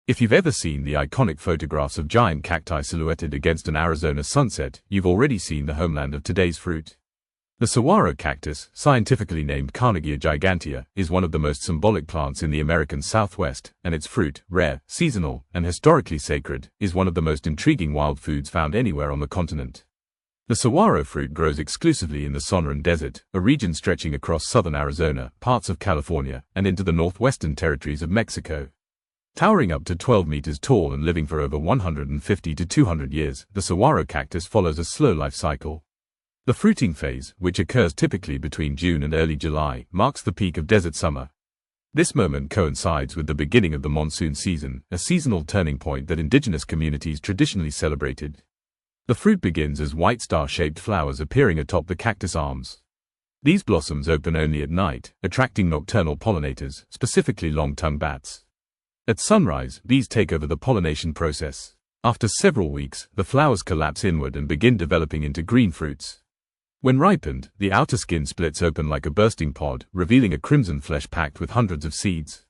If you've ever seen the iconic photographs of giant cacti silhouetted against an Arizona sunset, you've already seen the homeland of today's fruit. The saguaro cactus, scientifically named Carnegie gigantea, is one of the most symbolic plants in the American Southwest, and its fruit, rare, seasonal, and historically sacred, is one of the most intriguing wild foods found anywhere on the continent. The saguaro fruit grows exclusively in the Sonoran Desert, a region stretching across southern Arizona, parts of California, and into the northwestern territories of Mexico. Towering up to 12 meters tall and living for over 150 to 200 years, the saguaro cactus follows a slow life cycle. The fruiting phase, which occurs typically between June and early July, marks the peak of desert summer. This moment coincides with the beginning of the monsoon season, a seasonal turning point that indigenous communities traditionally celebrated. The fruit begins as white star-shaped flowers appearing atop the cactus arms. These blossoms open only at night, attracting nocturnal pollinators, specifically long-tongued bats. At sunrise, bees take over the pollination process. After several weeks, the flowers collapse inward and begin developing into green fruits. When ripened, the outer skin splits open like a bursting pod, revealing a crimson flesh packed with hundreds of seeds.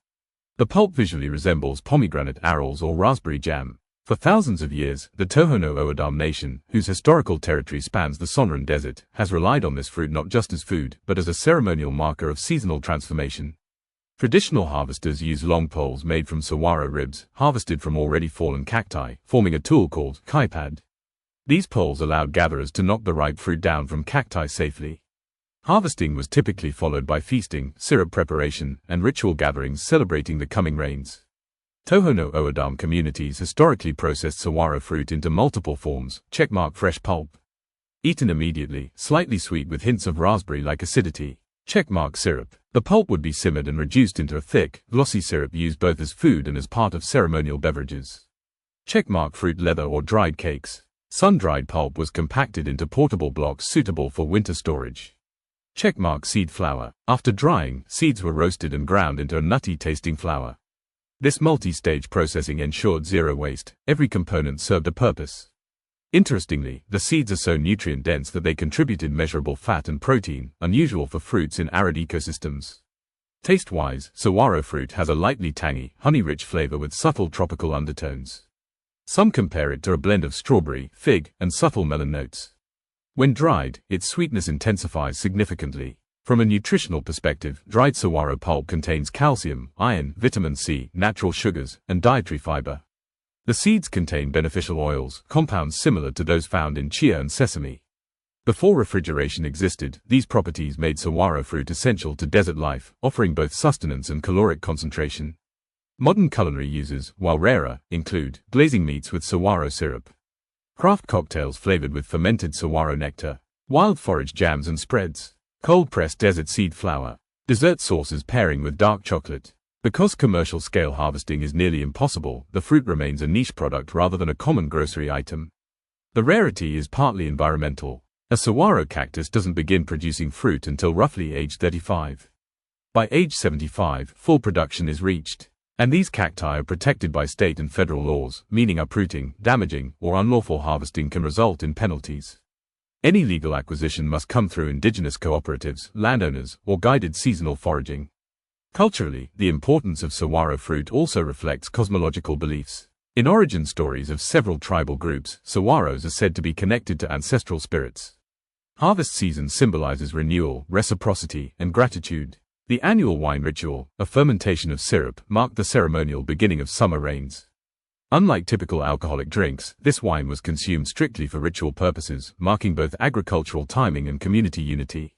The pulp visually resembles pomegranate arils or raspberry jam. For thousands of years, the Tohono O'odham Nation, whose historical territory spans the Sonoran Desert, has relied on this fruit not just as food, but as a ceremonial marker of seasonal transformation. Traditional harvesters use long poles made from saguaro ribs, harvested from already fallen cacti, forming a tool called kaipad. These poles allowed gatherers to knock the ripe fruit down from cacti safely. Harvesting was typically followed by feasting, syrup preparation, and ritual gatherings celebrating the coming rains. Tohono O'odham communities historically processed saguaro fruit into multiple forms, checkmark fresh pulp. Eaten immediately, slightly sweet with hints of raspberry-like acidity. Checkmark syrup. The pulp would be simmered and reduced into a thick, glossy syrup used both as food and as part of ceremonial beverages. Checkmark fruit leather or dried cakes. Sun-dried pulp was compacted into portable blocks suitable for winter storage. Checkmark seed flour. After drying, seeds were roasted and ground into a nutty-tasting flour. This multi-stage processing ensured zero waste. Every component served a purpose. Interestingly, the seeds are so nutrient-dense that they contributed measurable fat and protein, unusual for fruits in arid ecosystems. Taste-wise, saguaro fruit has a lightly tangy, honey-rich flavor with subtle tropical undertones. Some compare it to a blend of strawberry, fig, and subtle melon notes. When dried, its sweetness intensifies significantly. From a nutritional perspective, dried saguaro pulp contains calcium, iron, vitamin C, natural sugars, and dietary fiber. The seeds contain beneficial oils, compounds similar to those found in chia and sesame. Before refrigeration existed, these properties made saguaro fruit essential to desert life, offering both sustenance and caloric concentration. Modern culinary uses, while rarer, include glazing meats with saguaro syrup, craft cocktails flavored with fermented saguaro nectar, wild forage jams and spreads, cold-pressed desert seed flour, dessert sauces pairing with dark chocolate. Because commercial-scale harvesting is nearly impossible, the fruit remains a niche product rather than a common grocery item. The rarity is partly environmental. A saguaro cactus doesn't begin producing fruit until roughly age 35. By age 75, full production is reached. And these cacti are protected by state and federal laws, meaning uprooting, damaging, or unlawful harvesting can result in penalties. Any legal acquisition must come through indigenous cooperatives, landowners, or guided seasonal foraging. Culturally, the importance of saguaro fruit also reflects cosmological beliefs. In origin stories of several tribal groups, saguaros are said to be connected to ancestral spirits. Harvest season symbolizes renewal, reciprocity, and gratitude. The annual wine ritual, a fermentation of syrup, marked the ceremonial beginning of summer rains. Unlike typical alcoholic drinks, this wine was consumed strictly for ritual purposes, marking both agricultural timing and community unity.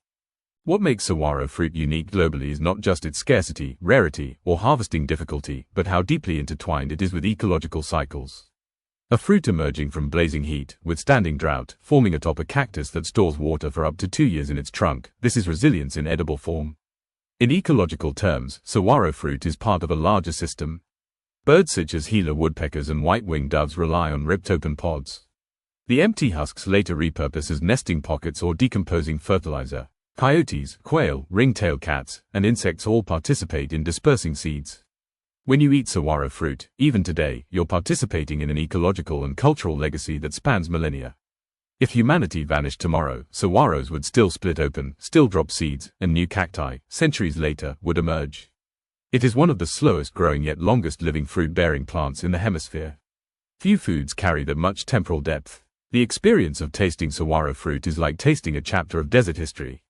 What makes saguaro fruit unique globally is not just its scarcity, rarity, or harvesting difficulty, but how deeply intertwined it is with ecological cycles. A fruit emerging from blazing heat, withstanding drought, forming atop a cactus that stores water for up to 2 years in its trunk, this is resilience in edible form. In ecological terms, saguaro fruit is part of a larger system. Birds such as Gila woodpeckers and white-winged doves rely on ripped-open pods. The empty husks later repurpose as nesting pockets or decomposing fertilizer. Coyotes, quail, ring-tailed cats, and insects all participate in dispersing seeds. When you eat saguaro fruit, even today, you're participating in an ecological and cultural legacy that spans millennia. If humanity vanished tomorrow, saguaros would still split open, still drop seeds, and new cacti, centuries later, would emerge. It is one of the slowest growing yet longest living fruit-bearing plants in the hemisphere. Few foods carry that much temporal depth. The experience of tasting saguaro fruit is like tasting a chapter of desert history.